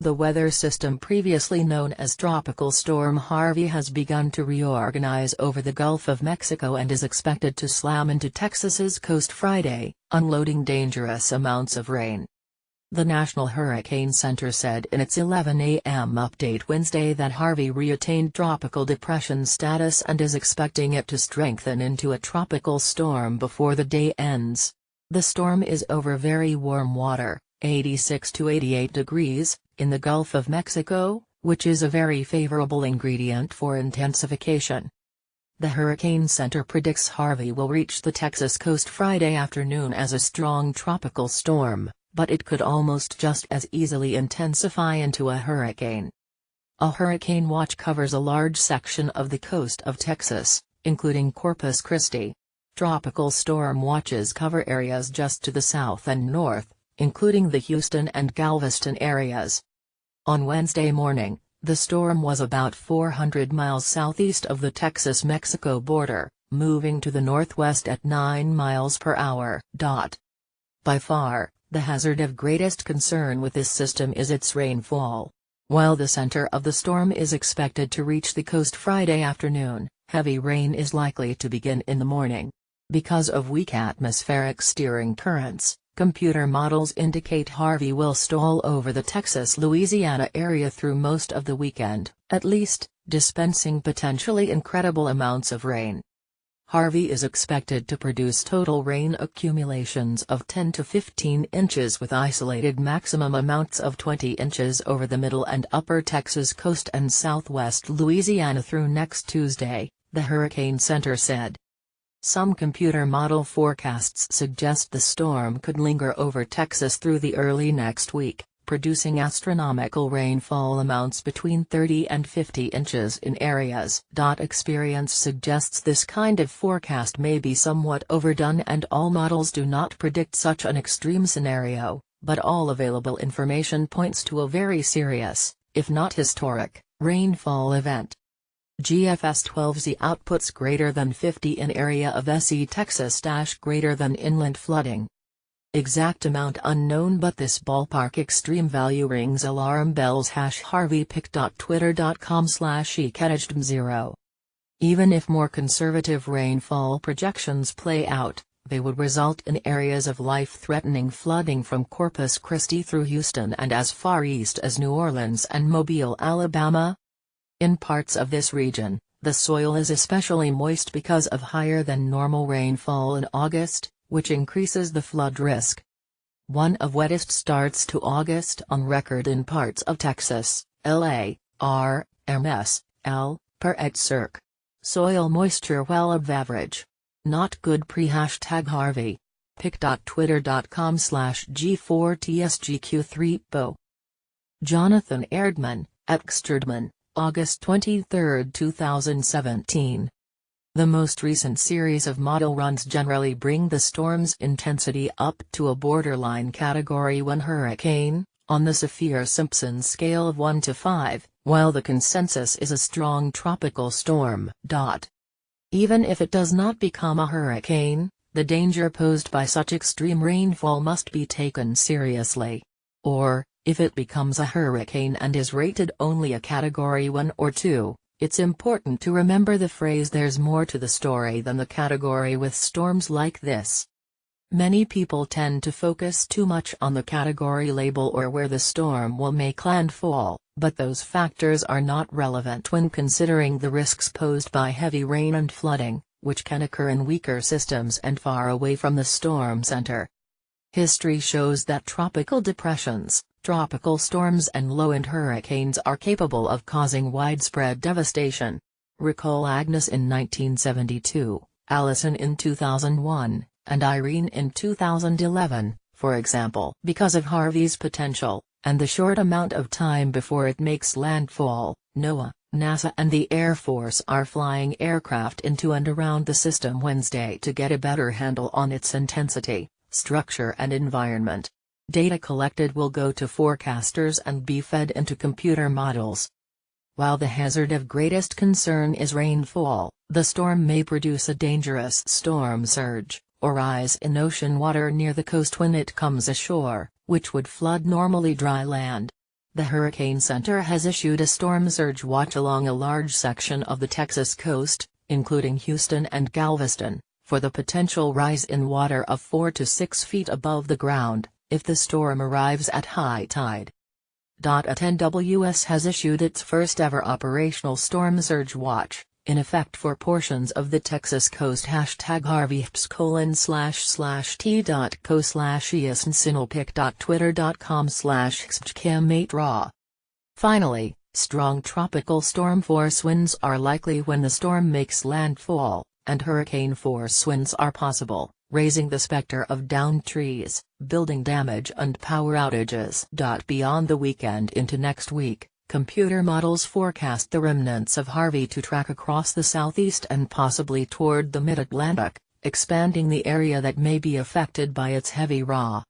The weather system previously known as Tropical Storm Harvey has begun to reorganize over the Gulf of Mexico and is expected to slam into Texas's coast Friday, unloading dangerous amounts of rain. The National Hurricane Center said in its 11 a.m. update Wednesday that Harvey reattained tropical depression status and is expecting it to strengthen into a tropical storm before the day ends. The storm is over very warm water, 86 to 88 degrees, in the Gulf of Mexico, which is a very favorable ingredient for intensification. The Hurricane Center predicts Harvey will reach the Texas coast Friday afternoon as a strong tropical storm, but it could almost just as easily intensify into a hurricane. A hurricane watch covers a large section of the coast of Texas, including Corpus Christi. Tropical storm watches cover areas just to the south and north, including the Houston and Galveston areas. On Wednesday morning, the storm was about 400 miles southeast of the Texas-Mexico border, moving to the northwest at 9 miles per hour. By far, the hazard of greatest concern with this system is its rainfall. While the center of the storm is expected to reach the coast Friday afternoon, heavy rain is likely to begin in the morning. Because of weak atmospheric steering currents, computer models indicate Harvey will stall over the Texas-Louisiana area through most of the weekend, at least, dispensing potentially incredible amounts of rain. Harvey is expected to produce total rain accumulations of 10 to 15 inches with isolated maximum amounts of 20 inches over the middle and upper Texas coast and southwest Louisiana through next Tuesday, the Hurricane Center said. Some computer model forecasts suggest the storm could linger over Texas through the early next week, producing astronomical rainfall amounts between 30 and 50 inches in areas. Experience suggests this kind of forecast may be somewhat overdone and all models do not predict such an extreme scenario, but all available information points to a very serious, if not historic, rainfall event. GFS 12Z outputs greater than 50 in area of SE Texas - greater than inland flooding. Exact amount unknown, but this ballpark extreme value rings alarm bells. HarveyPic.twitter.com/eCataged0. Even if more conservative rainfall projections play out, they would result in areas of life-threatening flooding from Corpus Christi through Houston and as far east as New Orleans and Mobile, Alabama. In parts of this region, the soil is especially moist because of higher than normal rainfall in August, which increases the flood risk. One of wettest starts to August on record in parts of Texas, LA/RMS/L, per @circ. Soil moisture well above average. Not good pre-Harvey. pic.twitter.com/G4TSGQ3PO. Jonathan Erdman, @Xterdman. August 23, 2017. The most recent series of model runs generally bring the storm's intensity up to a borderline Category 1 hurricane, on the Saffir-Simpson scale of 1 to 5, while the consensus is a strong tropical storm. Even if it does not become a hurricane, the danger posed by such extreme rainfall must be taken seriously. Or, if it becomes a hurricane and is rated only a Category 1 or 2, it's important to remember the phrase "there's more to the story than the category" with storms like this. Many people tend to focus too much on the category label or where the storm will make landfall, but those factors are not relevant when considering the risks posed by heavy rain and flooding, which can occur in weaker systems and far away from the storm center. History shows that tropical depressions, tropical storms and low-end hurricanes are capable of causing widespread devastation. Recall Agnes in 1972, Allison in 2001, and Irene in 2011, for example. Because of Harvey's potential, and the short amount of time before it makes landfall, NOAA, NASA and the Air Force are flying aircraft into and around the system Wednesday to get a better handle on its intensity, structure and environment. Data collected will go to forecasters and be fed into computer models. While the hazard of greatest concern is rainfall, the storm may produce a dangerous storm surge, or rise in ocean water near the coast when it comes ashore, which would flood normally dry land. The Hurricane Center has issued a storm surge watch along a large section of the Texas coast, including Houston and Galveston, for the potential rise in water of 4 to 6 feet above the ground, if the storm arrives at high tide. At NWS has issued its first ever operational storm surge watch, in effect for portions of the Texas coast. #Harvey_t.co/esnsinopik.twitter.com/xpcam8raw. Finally, strong tropical storm force winds are likely when the storm makes landfall, and hurricane force winds are possible, raising the specter of downed trees, building damage and power outages. Beyond the weekend into next week, computer models forecast the remnants of Harvey to track across the southeast and possibly toward the mid-Atlantic, expanding the area that may be affected by its heavy raw,